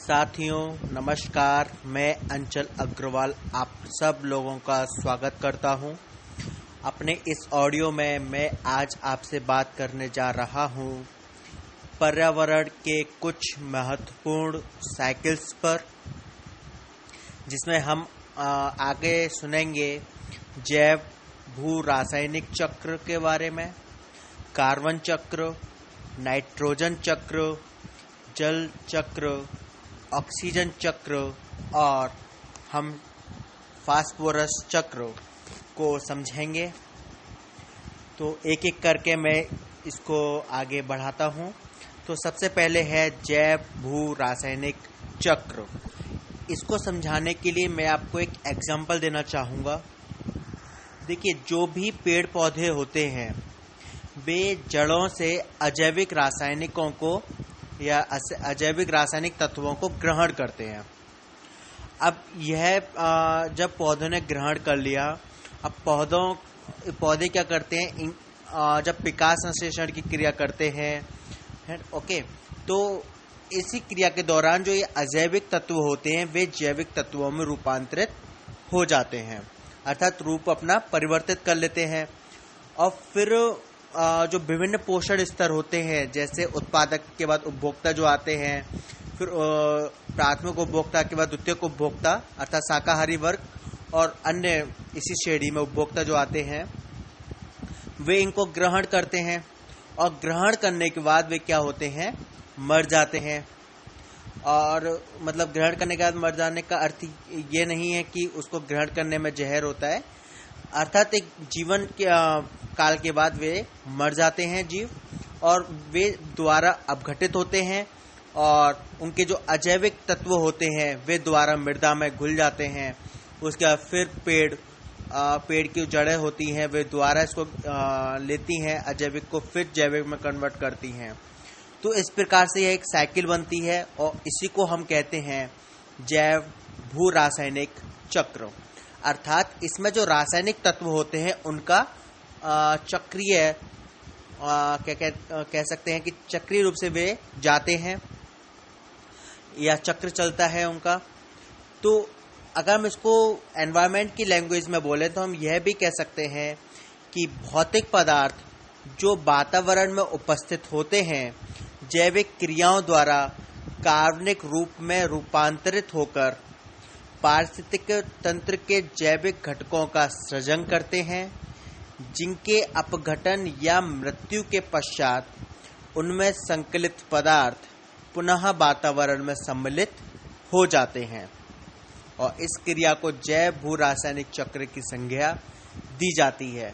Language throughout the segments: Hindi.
साथियों नमस्कार। मैं अंचल अग्रवाल आप सब लोगों का स्वागत करता हूं। अपने इस ऑडियो में मैं आज आपसे बात करने जा रहा हूं पर्यावरण के कुछ महत्वपूर्ण साइकिल्स पर, जिसमें हम आगे सुनेंगे जैव भू रासायनिक चक्र के बारे में, कार्बन चक्र, नाइट्रोजन चक्र, जल चक्र, ऑक्सीजन चक्र और हम फास्फोरस चक्र को समझेंगे। तो एक एक करके मैं इसको आगे बढ़ाता हूँ। तो सबसे पहले है जैव भू रासायनिक चक्र। इसको समझाने के लिए मैं आपको एक एग्जांपल देना चाहूँगा। देखिए, जो भी पेड़ पौधे होते हैं वे जड़ों से अजैविक रासायनिकों को या अजैविक रासायनिक तत्वों को ग्रहण करते हैं। अब यह जब पौधों ने ग्रहण कर लिया, अब पौधे क्या करते हैं, जब विकास संश्लेषण की क्रिया करते हैं, ओके, तो इसी क्रिया के दौरान जो ये अजैविक तत्व होते हैं वे जैविक तत्वों में रूपांतरित हो जाते हैं, अर्थात रूप अपना परिवर्तित कर लेते हैं। और फिर जो विभिन्न पोषण स्तर होते हैं, जैसे उत्पादक के बाद उपभोक्ता जो आते हैं, फिर प्राथमिक उपभोक्ता के बाद द्वितीयक उपभोक्ता अर्थात शाकाहारी वर्ग, और अन्य इसी श्रेणी में उपभोक्ता जो आते हैं वे इनको ग्रहण करते हैं। और ग्रहण करने के बाद वे क्या होते हैं, मर जाते हैं। और मतलब ग्रहण करने के बाद मर जाने का अर्थ ये नहीं है कि उसको ग्रहण करने में जहर होता है, अर्थात एक जीवन के काल के बाद वे मर जाते हैं जीव, और वे दोबारा अपघटित होते हैं और उनके जो अजैविक तत्व होते हैं वे दोबारा मृदा में घुल जाते हैं। उसके बाद फिर पेड़ की जड़ें होती हैं वे दोबारा इसको लेती हैं, अजैविक को फिर जैविक में कन्वर्ट करती हैं। तो इस प्रकार से यह एक साइकिल बनती है और इसी को हम कहते हैं जैव भू रासायनिक चक्र। अर्थात इसमें जो रासायनिक तत्व होते हैं उनका चक्रीय कह सकते हैं कि चक्रीय रूप से वे जाते हैं या चक्र चलता है उनका। तो अगर हम इसको एनवायरनमेंट की लैंग्वेज में बोले तो हम यह भी कह सकते हैं कि भौतिक पदार्थ जो वातावरण में उपस्थित होते हैं जैविक क्रियाओं द्वारा कार्बनिक रूप में रूपांतरित होकर पारिस्थितिक तंत्र के जैविक घटकों का सृजन करते हैं, जिनके अपघटन या मृत्यु के पश्चात उनमें संकलित पदार्थ पुनः वातावरण में सम्मिलित हो जाते हैं। और इस क्रिया को जैव भू रासायनिक चक्र की संज्ञा दी जाती है।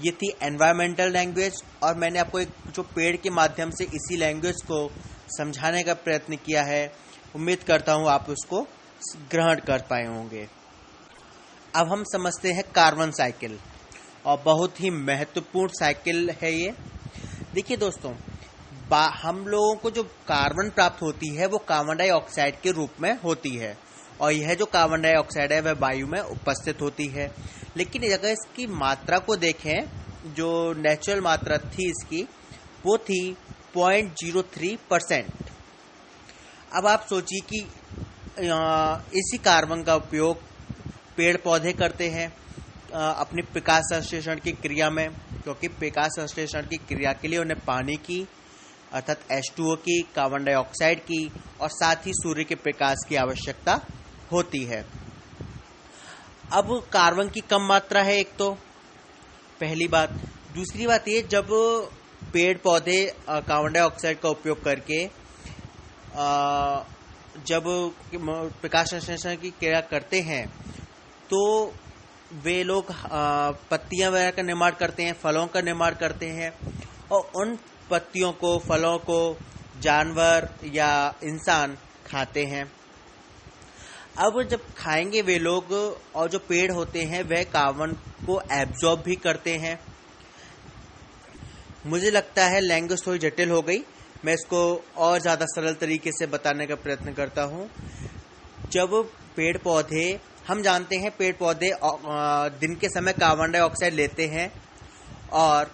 ये थी एनवायरमेंटल लैंग्वेज, और मैंने आपको एक जो पेड़ के माध्यम से इसी लैंग्वेज को समझाने का प्रयत्न किया है। उम्मीद करता हूँ आप उसको ग्रहण कर पाए होंगे। अब हम समझते हैं कार्बन साइकिल, और बहुत ही महत्वपूर्ण साइकिल है ये। देखिए दोस्तों, हम लोगों को जो कार्बन प्राप्त होती है वो कार्बन डाइऑक्साइड के रूप में होती है, और यह जो कार्बन डाइऑक्साइड है वह वायु में उपस्थित होती है। लेकिन अगर इसकी मात्रा को देखें, जो नेचुरल मात्रा थी इसकी वो थी 0.03%। अब आप सोचिए कि इसी कार्बन का उपयोग पेड़ पौधे करते हैं अपनी प्रकाश संश्लेषण की क्रिया में, क्योंकि प्रकाश संश्लेषण की क्रिया के लिए उन्हें पानी की अर्थात H2O की, कार्बन डाइऑक्साइड की और साथ ही सूर्य के प्रकाश की आवश्यकता होती है। अब कार्बन की कम मात्रा है, एक तो पहली बात। दूसरी बात ये, जब पेड़ पौधे कार्बन डाइऑक्साइड का उपयोग करके जब प्रकाश संश्लेषण की क्रिया करते हैं तो वे लोग पत्तियां वगैरह का निर्माण करते हैं, फलों का निर्माण करते हैं, और उन पत्तियों को, फलों को जानवर या इंसान खाते हैं। अब जब खाएंगे वे लोग, और जो पेड़ होते हैं वह कार्बन को एब्जॉर्ब भी करते हैं। मुझे लगता है लैंग्वेज थोड़ी जटिल हो गई, मैं इसको और ज़्यादा सरल तरीके से बताने का प्रयत्न करता हूँ। जब पेड़ पौधे, हम जानते हैं पेड़ पौधे दिन के समय कार्बन डाइऑक्साइड लेते हैं और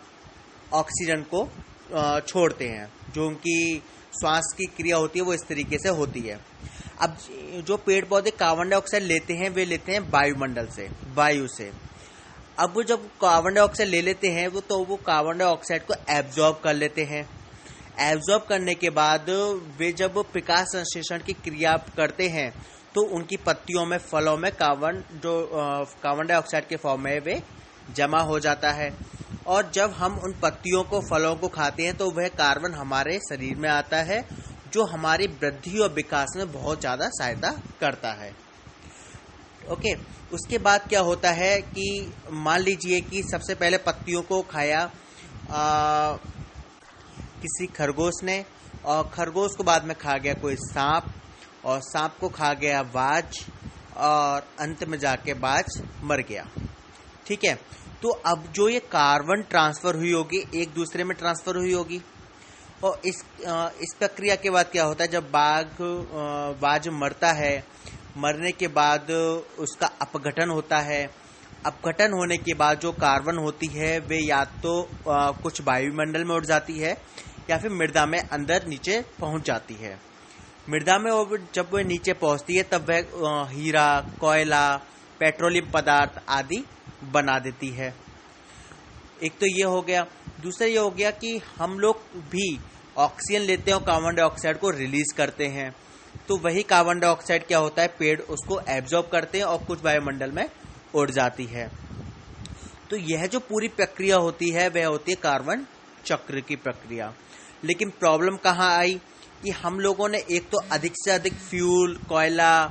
ऑक्सीजन को छोड़ते हैं, जो उनकी श्वास की क्रिया होती है वो इस तरीके से होती है। अब जो पेड़ पौधे कार्बन डाइऑक्साइड लेते हैं वे लेते हैं वायुमंडल से, वायु से। अब वो जब कार्बन डाइऑक्साइड ले लेते हैं वो कार्बन डाइऑक्साइड को एब्जॉर्ब कर लेते हैं। एब्जॉर्ब करने के बाद वे जब प्रकाश संश्लेषण की क्रिया करते हैं तो उनकी पत्तियों में, फलों में कार्बन डाइऑक्साइड के फॉर्म में वे जमा हो जाता है। और जब हम उन पत्तियों को, फलों को खाते हैं तो वह कार्बन हमारे शरीर में आता है, जो हमारी वृद्धि और विकास में बहुत ज़्यादा सहायता करता है। ओके, उसके बाद क्या होता है कि मान लीजिए कि सबसे पहले पत्तियों को खाया किसी खरगोश ने, और खरगोश को बाद में खा गया कोई सांप, और सांप को खा गया बाज, और अंत में जाके बाज मर गया। ठीक है, तो अब जो ये कार्बन ट्रांसफर हुई होगी, एक दूसरे में ट्रांसफर हुई होगी। और इस प्रक्रिया के बाद क्या होता है, जब बाज मरता है, मरने के बाद उसका अपघटन होता है। अपघटन होने के बाद जो कार्बन होती है वे या तो कुछ वायुमंडल में उड़ जाती है या फिर मृदा में अंदर नीचे पहुंच जाती है। मृदा में जब वह नीचे पहुंचती है तब वह हीरा, कोयला, पेट्रोलियम पदार्थ आदि बना देती है। एक तो ये हो गया। दूसरा ये हो गया कि हम लोग भी ऑक्सीजन लेते हैं और कार्बन डाइऑक्साइड को रिलीज करते हैं। तो वही कार्बन डाइऑक्साइड क्या होता है, पेड़ उसको एब्जॉर्ब करते हैं और कुछ वायुमंडल में उड़ जाती है। तो यह जो पूरी प्रक्रिया होती है वह होती है कार्बन चक्र की प्रक्रिया। लेकिन प्रॉब्लम कहाँ आई कि हम लोगों ने एक तो अधिक से अधिक फ्यूल, कोयला,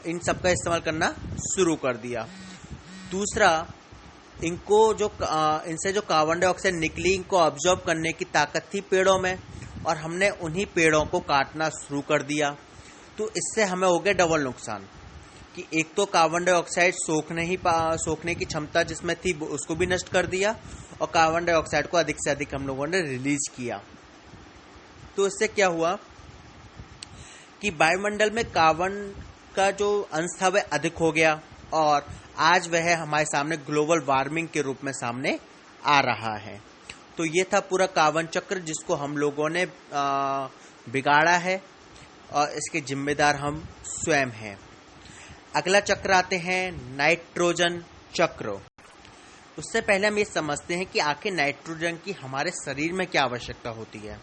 इन सब का इस्तेमाल करना शुरू कर दिया। दूसरा, इनसे जो कार्बन डाइऑक्साइड निकली, इनको ऑब्जॉर्ब करने की ताकत थी पेड़ों में, और हमने उन्हीं पेड़ों को काटना शुरू कर दिया। तो इससे हमें हो गया डबल नुकसान कि एक तो कार्बन डाइऑक्साइड सोखने की क्षमता जिसमें थी उसको भी नष्ट कर दिया, और कार्बन डाइऑक्साइड को अधिक से अधिक हम लोगों ने रिलीज किया। तो इससे क्या हुआ कि वायुमंडल में कार्बन का जो अंश था वह अधिक हो गया, और आज वह हमारे सामने ग्लोबल वार्मिंग के रूप में सामने आ रहा है। तो ये था पूरा कार्बन चक्र जिसको हम लोगों ने बिगाड़ा है, और इसके जिम्मेदार हम स्वयं हैं। अगला चक्र आते हैं नाइट्रोजन चक्र। उससे पहले हम ये समझते हैं कि आखिर नाइट्रोजन की हमारे शरीर में क्या आवश्यकता होती है।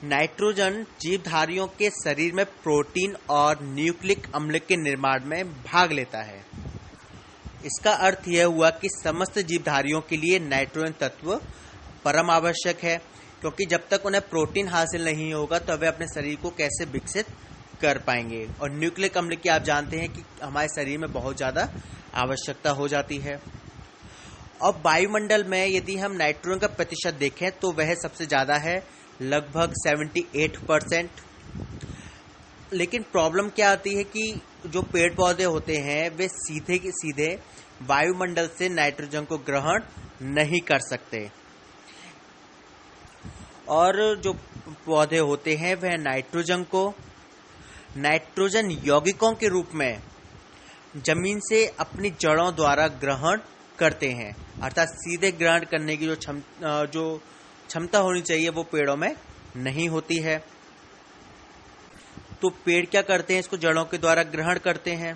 नाइट्रोजन जीवधारियों के शरीर में प्रोटीन और न्यूक्लिक अम्ल के निर्माण में भाग लेता है। इसका अर्थ यह हुआ कि समस्त जीवधारियों के लिए नाइट्रोजन तत्व परम आवश्यक है, क्योंकि जब तक उन्हें प्रोटीन हासिल नहीं होगा तो वे अपने शरीर को कैसे विकसित कर पाएंगे। और न्यूक्लिक अम्ल की आप जानते हैं कि हमारे शरीर में बहुत ज़्यादा आवश्यकता हो जाती है। और वायुमंडल में यदि हम नाइट्रोजन का प्रतिशत देखें तो वह सबसे ज़्यादा है, लगभग 78%। लेकिन प्रॉब्लम क्या आती है कि जो पेड़ पौधे होते हैं वे सीधे के सीधे वायुमंडल से नाइट्रोजन को ग्रहण नहीं कर सकते, और जो पौधे होते हैं वह नाइट्रोजन यौगिकों के रूप में जमीन से अपनी जड़ों द्वारा ग्रहण करते हैं। अर्थात सीधे ग्रहण करने की जो क्षमता होनी चाहिए वो पेड़ों में नहीं होती है। तो पेड़ क्या करते हैं, इसको जड़ों के द्वारा ग्रहण करते हैं।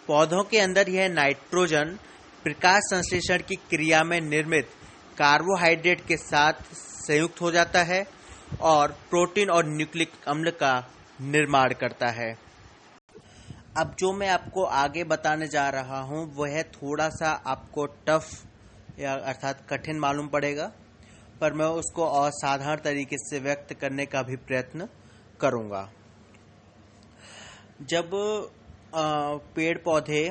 पौधों के अंदर यह नाइट्रोजन प्रकाश संश्लेषण की क्रिया में निर्मित कार्बोहाइड्रेट के साथ संयुक्त हो जाता है और प्रोटीन और न्यूक्लिक अम्ल का निर्माण करता है। अब जो मैं आपको आगे बताने जा रहा हूं वह थोड़ा सा आपको टफ या अर्थात कठिन मालूम पड़ेगा, पर मैं उसको और साधारण तरीके से व्यक्त करने का भी प्रयत्न करूंगा। जब पेड़ पौधे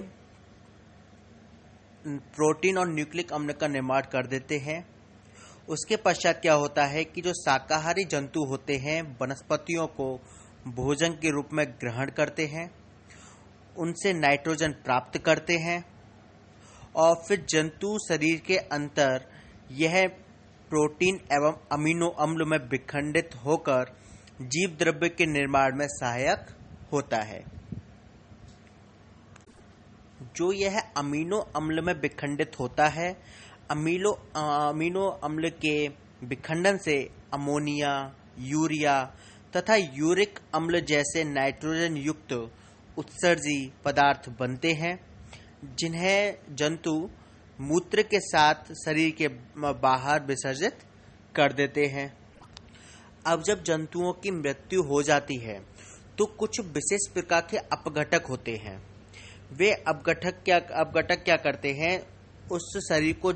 प्रोटीन और न्यूक्लिक अम्ल का निर्माण कर देते हैं, उसके पश्चात क्या होता है कि जो शाकाहारी जंतु होते हैं वनस्पतियों को भोजन के रूप में ग्रहण करते हैं, उनसे नाइट्रोजन प्राप्त करते हैं, और फिर जंतु शरीर के अंदर यह प्रोटीन एवं अमीनो अम्ल में विखंडित होकर जीव द्रव्य के निर्माण में सहायक होता है। जो यह अमीनो अम्ल में विखंडित होता है, अमीनो अम्ल के विखंडन से अमोनिया, यूरिया, तथा यूरिक अम्ल जैसे नाइट्रोजन युक्त उत्सर्जी पदार्थ बनते हैं, जिन्हें जंतु मूत्र के साथ शरीर के बाहर विसर्जित कर देते हैं। अब जब जंतुओं की मृत्यु हो जाती है तो कुछ विशेष प्रकार के अपघटक होते हैं। वे अपघटक क्या करते हैं, उस शरीर को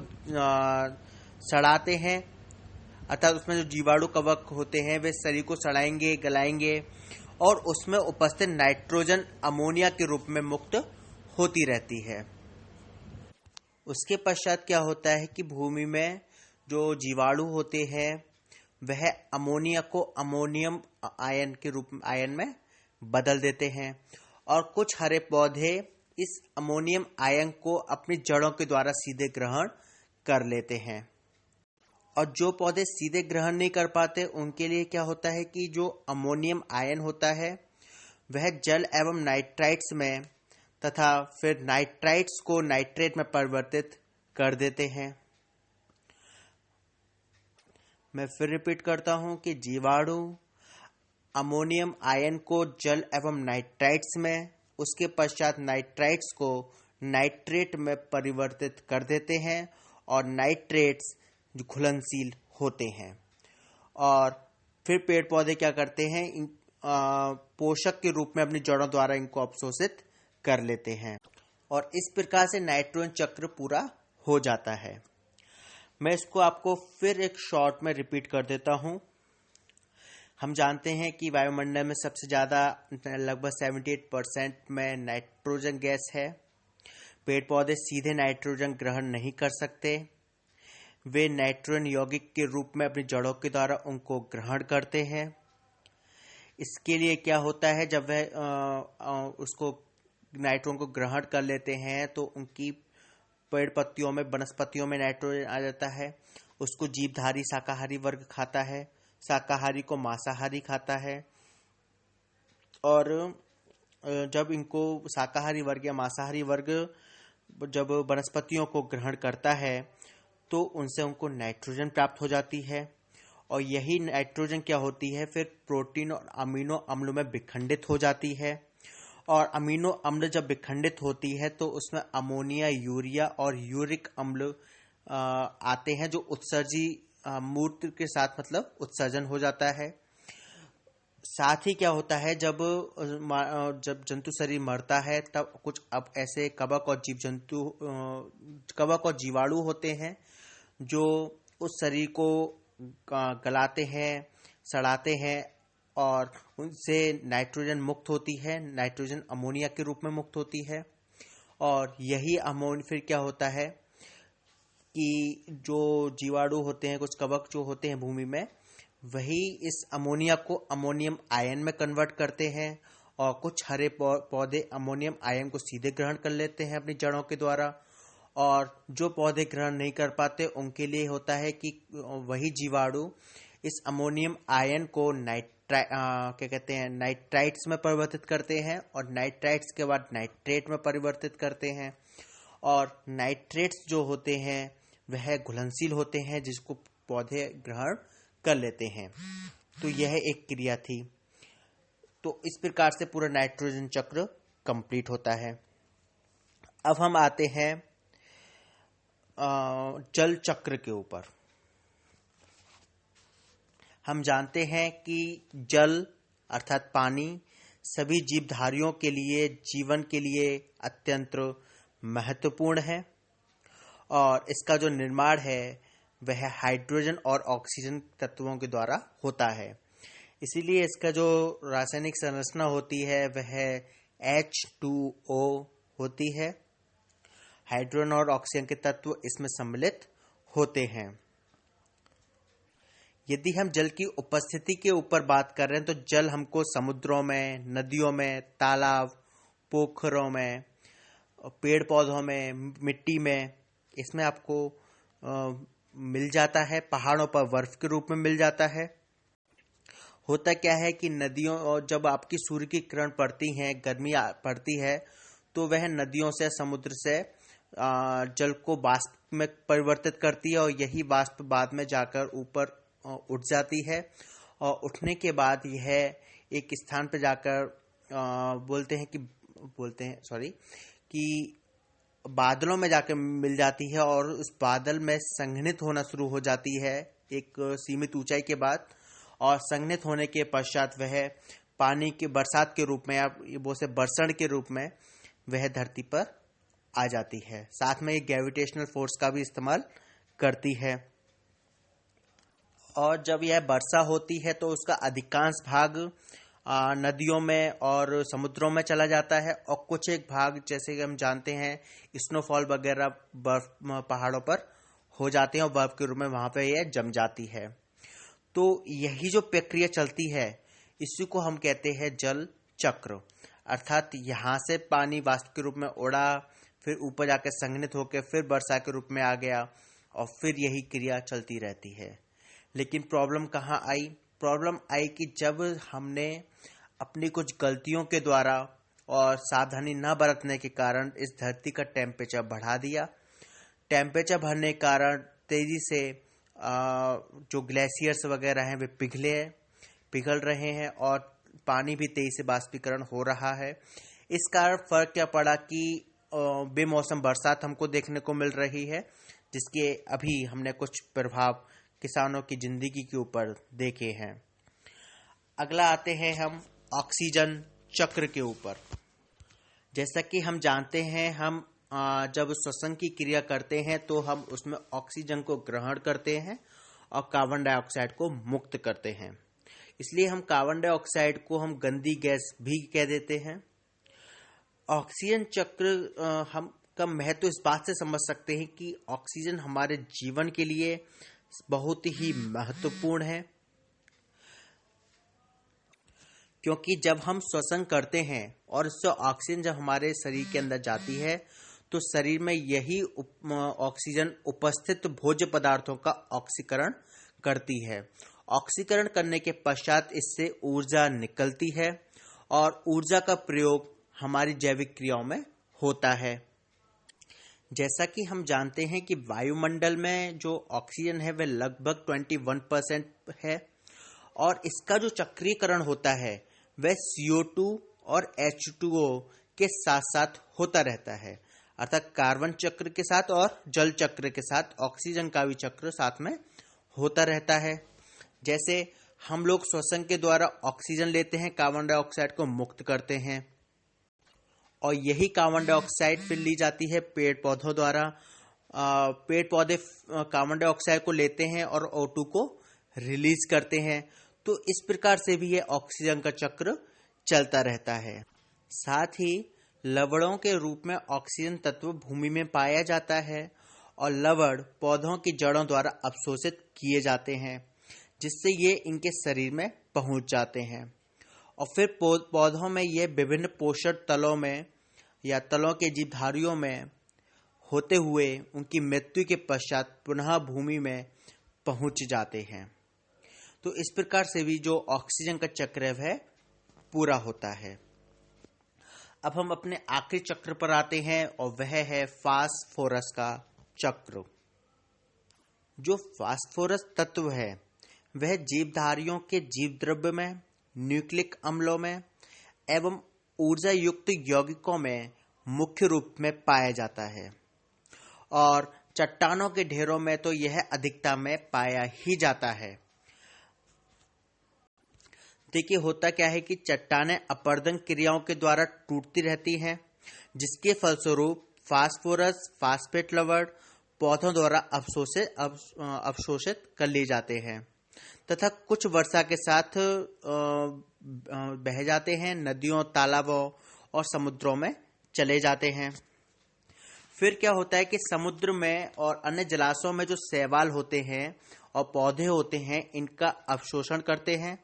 सड़ाते हैं, अर्थात उसमें जो जीवाणु कवक होते हैं वे शरीर को सड़ाएंगे, गलाएंगे और उसमें उपस्थित नाइट्रोजन अमोनिया के रूप में मुक्त होती रहती है। उसके पश्चात क्या होता है कि भूमि में जो जीवाणु होते हैं वह अमोनिया को अमोनियम आयन में बदल देते हैं और कुछ हरे पौधे इस अमोनियम आयन को अपनी जड़ों के द्वारा सीधे ग्रहण कर लेते हैं। और जो पौधे सीधे ग्रहण नहीं कर पाते उनके लिए क्या होता है कि जो अमोनियम आयन होता है वह जल एवं नाइट्राइट्स में तथा फिर नाइट्राइट्स को नाइट्रेट में परिवर्तित कर देते हैं। मैं फिर रिपीट करता हूं कि जीवाणु अमोनियम आयन को जल एवं नाइट्राइट्स में, उसके पश्चात नाइट्राइट्स को नाइट्रेट में परिवर्तित कर देते हैं और नाइट्रेट्स जो घुलनशील होते हैं। और फिर पेड़ पौधे क्या करते हैं, पोषक के रूप में अपनी जड़ों द्वारा इनको अवशोषित कर लेते हैं और इस प्रकार से नाइट्रोजन चक्र पूरा हो जाता है। मैं इसको आपको फिर एक शॉर्ट में रिपीट कर देता हूं। हम जानते हैं कि वायुमंडल में सबसे ज़्यादा लगभग 78% में नाइट्रोजन गैस है। पेड़ पौधे सीधे नाइट्रोजन ग्रहण नहीं कर सकते, वे नाइट्रोजन यौगिक के रूप में अपनी जड़ों के द्वारा उनको ग्रहण करते हैं। इसके लिए क्या होता है, जब वह उसको नाइट्रोजन को ग्रहण कर लेते हैं तो उनकी पेड़ पत्तियों में, वनस्पतियों में नाइट्रोजन आ जाता है। उसको जीवधारी शाकाहारी वर्ग खाता है, शाकाहारी को मांसाहारी खाता है। और जब इनको शाकाहारी वर्ग या मांसाहारी वर्ग जब वनस्पतियों को ग्रहण करता है तो उनसे उनको नाइट्रोजन प्राप्त हो जाती है और यही नाइट्रोजन क्या होती है, फिर प्रोटीन और अमीनो अम्लों में विखंडित हो जाती है। और अमीनो अम्ल जब विखंडित होती है तो उसमें अमोनिया, यूरिया और यूरिक अम्ल आते हैं, जो उत्सर्जी मूत्र के साथ मतलब उत्सर्जन हो जाता है। साथ ही क्या होता है, जब जंतु शरीर मरता है तब कुछ अब ऐसे कवक और जीवाणु होते हैं जो उस शरीर को गलाते हैं, सड़ाते हैं और उनसे नाइट्रोजन मुक्त होती है, नाइट्रोजन अमोनिया के रूप में मुक्त होती है। और यही अमोनिया फिर क्या होता है कि जो जीवाणु होते हैं, कुछ कवक जो होते हैं भूमि में, वही इस अमोनिया को अमोनियम आयन में कन्वर्ट करते हैं और कुछ हरे पौधे अमोनियम आयन को सीधे ग्रहण कर लेते हैं अपनी जड़ों के द्वारा। और जो पौधे ग्रहण नहीं कर पाते उनके लिए होता है कि वही जीवाणु इस अमोनियम आयन को नाइट्राइट्स में परिवर्तित करते हैं और नाइट्राइट्स के बाद नाइट्रेट में परिवर्तित करते हैं। और नाइट्रेट्स जो होते हैं वह घुलनशील होते हैं, जिसको पौधे ग्रहण कर लेते हैं। तो यह एक क्रिया थी। तो इस प्रकार से पूरा नाइट्रोजन चक्र कंप्लीट होता है। अब हम आते हैं जल चक्र के ऊपर। हम जानते हैं कि जल अर्थात पानी सभी जीवधारियों के लिए, जीवन के लिए अत्यंत महत्वपूर्ण है और इसका जो निर्माण है वह हाइड्रोजन और ऑक्सीजन तत्वों के द्वारा होता है। इसीलिए इसका जो रासायनिक संरचना होती है वह H2O होती है। हाइड्रोजन और ऑक्सीजन के तत्व इसमें सम्मिलित होते हैं। यदि हम जल की उपस्थिति के ऊपर बात कर रहे हैं तो जल हमको समुद्रों में, नदियों में, तालाब, पोखरों में, पेड़ पौधों में, मिट्टी में, इसमें आपको मिल जाता है। पहाड़ों पर बर्फ के रूप में मिल जाता है। होता क्या है कि नदियों, और जब आपकी सूर्य की किरण पड़ती हैं, गर्मी पड़ती है, तो वह नदियों से, समुद्र से जल को वाष्प में परिवर्तित करती है और यही वाष्प बाद में जाकर ऊपर उठ जाती है और उठने के बाद यह एक स्थान पर जाकर कि बादलों में जाकर मिल जाती है और उस बादल में संघनित होना शुरू हो जाती है एक सीमित ऊंचाई के बाद। और संघनित होने के पश्चात वह पानी की बरसात के रूप में या वो से बरसण के रूप में वह धरती पर आ जाती है। साथ में ये ग्रेविटेशनल फोर्स का भी इस्तेमाल करती है। और जब यह वर्षा होती है तो उसका अधिकांश भाग नदियों में और समुद्रों में चला जाता है और कुछ एक भाग जैसे कि हम जानते हैं स्नोफॉल वगैरह बर्फ पहाड़ों पर हो जाते हैं और बर्फ के रूप में वहां पे यह जम जाती है। तो यही जो प्रक्रिया चलती है इसी को हम कहते हैं जल चक्र। अर्थात यहाँ से पानी वाष्प के रूप में उड़ा, फिर ऊपर जाकर संघनित होकर फिर वर्षा के रूप में आ गया और फिर यही क्रिया चलती रहती है। लेकिन प्रॉब्लम कहाँ आई? प्रॉब्लम आई कि जब हमने अपनी कुछ गलतियों के द्वारा और सावधानी न बरतने के कारण इस धरती का टेम्परेचर बढ़ा दिया। टेम्परेचर बढ़ने के कारण तेजी से जो ग्लेशियर्स वगैरह हैं वे पिघल रहे हैं और पानी भी तेजी से बाष्पीकरण हो रहा है। इस कारण फर्क क्या पड़ा कि बेमौसम बरसात हमको देखने को मिल रही है, जिसके अभी हमने कुछ प्रभाव किसानों की जिंदगी के ऊपर देखे हैं। अगला आते हैं हम ऑक्सीजन चक्र के ऊपर। जैसा कि हम जानते हैं हम जब श्वसन की क्रिया करते हैं तो हम उसमें ऑक्सीजन को ग्रहण करते हैं और कार्बन डाइऑक्साइड को मुक्त करते हैं। इसलिए हम कार्बन डाइऑक्साइड को हम गंदी गैस भी कह देते हैं। ऑक्सीजन चक्र हम का महत्व इस बात से समझ सकते हैं कि ऑक्सीजन हमारे जीवन के लिए बहुत ही महत्वपूर्ण है, क्योंकि जब हम श्वसन करते हैं और इससे ऑक्सीजन जब हमारे शरीर के अंदर जाती है तो शरीर में यही ऑक्सीजन उपस्थित भोज्य पदार्थों का ऑक्सीकरण करती है। ऑक्सीकरण करने के पश्चात इससे ऊर्जा निकलती है और ऊर्जा का प्रयोग हमारी जैविक क्रियाओं में होता है। जैसा कि हम जानते हैं कि वायुमंडल में जो ऑक्सीजन है वह लगभग 21% है और इसका जो चक्रीकरण होता है वह CO2 और H2O के साथ साथ होता रहता है। अर्थात कार्बन चक्र के साथ और जल चक्र के साथ ऑक्सीजन का भी चक्र साथ में होता रहता है। जैसे हम लोग श्वसन के द्वारा ऑक्सीजन लेते हैं, कार्बन डाइऑक्साइड को मुक्त करते हैं और यही कार्बन डाइऑक्साइड फिर ली जाती है पेड़ पौधों द्वारा। पेड़ पौधे कार्बन डाइऑक्साइड को लेते हैं और O2 को रिलीज करते हैं। तो इस प्रकार से भी यह ऑक्सीजन का चक्र चलता रहता है। साथ ही लवणों के रूप में ऑक्सीजन तत्व भूमि में पाया जाता है और लवण पौधों की जड़ों द्वारा अवशोषित किए जाते हैं, जिससे ये इनके शरीर में पहुंच जाते हैं और फिर पौधों में ये विभिन्न पोषक तलों में या तलों के जीवधारियों में होते हुए उनकी मृत्यु के पश्चात पुनः भूमि में पहुंच जाते हैं। तो इस प्रकार से भी जो ऑक्सीजन का चक्र है वह पूरा होता है। अब हम अपने आखिरी चक्र पर आते हैं और वह है फास्फोरस का चक्र। जो फास्फोरस तत्व है वह जीवधारियों के जीव द्रव्य में, न्यूक्लिक अम्लों में एवं ऊर्जा युक्त यौगिकों में मुख्य रूप में पाया जाता है और चट्टानों के ढेरों में तो यह अधिकता में पाया ही जाता है। देखिए होता क्या है कि चट्टानें अपरदन क्रियाओं के द्वारा टूटती रहती हैं, जिसके फलस्वरूप फास्फोरस फास्फेट लवण पौधों द्वारा अवशोषित कर लिए जाते हैं तथा कुछ वर्षा के साथ बह जाते हैं, नदियों, तालाबों और समुद्रों में चले जाते हैं। फिर क्या होता है कि समुद्र में और अन्य जलाशयों में जो शैवाल होते हैं और पौधे होते हैं इनका अवशोषण करते हैं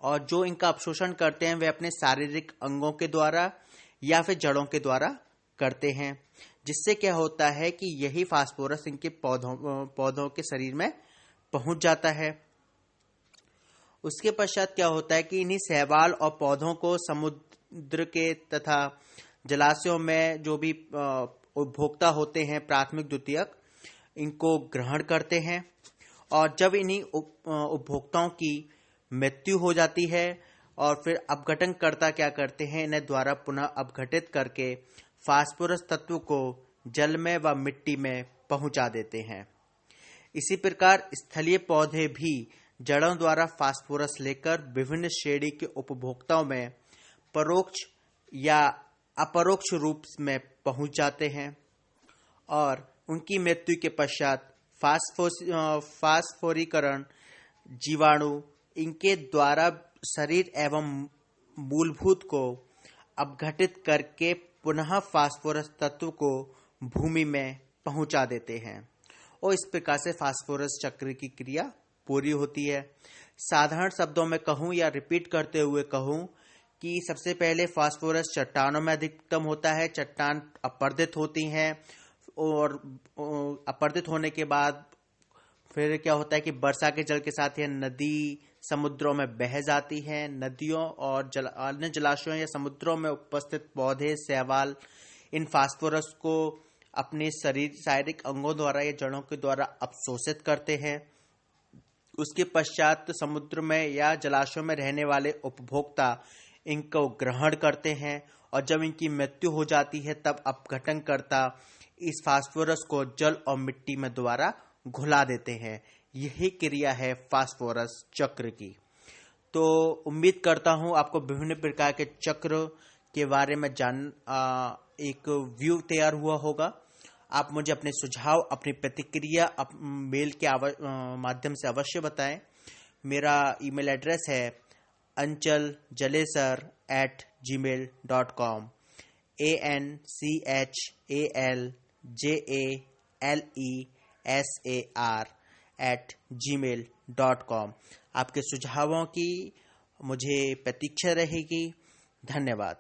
और जो इनका अवशोषण करते हैं वे अपने शारीरिक अंगों के द्वारा या फिर जड़ों के द्वारा करते हैं, जिससे क्या होता है कि यही फास्फोरस इनके पौधों के शरीर में पहुंच जाता है। उसके पश्चात क्या होता है कि इन्हीं शैवाल और पौधों को समुद्र के तथा जलाशयों में जो भी उपभोक्ता होते हैं प्राथमिक द्वितीयक, इनको ग्रहण करते हैं और जब इन्हीं उपभोक्ताओं की मृत्यु हो जाती है और फिर अपघटनकर्ता क्या करते हैं, इन्हें द्वारा पुनः अपघटित करके फास्फोरस तत्व को जल में व मिट्टी में पहुंचा देते हैं। इसी प्रकार स्थलीय पौधे भी जड़ों द्वारा फास्फोरस लेकर विभिन्न श्रेणी के उपभोक्ताओं में परोक्ष या अपरोक्ष रूप में पहुंच जाते हैं और उनकी मृत्यु के पश्चात फास्फोरीकरण जीवाणु इनके द्वारा शरीर एवं मूलभूत को अपघटित करके पुनः फास्फोरस तत्व को भूमि में पहुंचा देते हैं और इस प्रकार से फास्फोरस चक्र की क्रिया पूरी होती है। साधारण शब्दों में कहूं या रिपीट करते हुए कहूं कि सबसे पहले फास्फोरस चट्टानों में अधिकतम होता है। चट्टान अपरदित होती हैं और अपरदित होने के बाद फिर क्या होता है कि वर्षा के जल के साथ यह नदी समुद्रों में बह जाती है। नदियों और अन्य जलाशयों या समुद्रों में उपस्थित पौधे, शैवाल इन फास्फोरस को अपने शारीरिक अंगों द्वारा या जड़ों के द्वारा अवशोषित करते हैं। उसके पश्चात समुद्र में या जलाशयों में रहने वाले उपभोक्ता इनको ग्रहण करते हैं और जब इनकी मृत्यु हो जाती है तब अपघटनकर्ता इस फास्फोरस को जल और मिट्टी में दोबारा घुला देते हैं। यही क्रिया है फास्फोरस चक्र की। तो उम्मीद करता हूं आपको विभिन्न प्रकार के चक्र के बारे में एक व्यू तैयार हुआ होगा। आप मुझे अपने सुझाव, अपनी प्रतिक्रिया मेल के माध्यम से अवश्य बताएं। मेरा ईमेल एड्रेस है anchaljalesar@gmail.com anchaljalesar@gmail.com। आपके सुझावों की मुझे प्रतीक्षा रहेगी। धन्यवाद।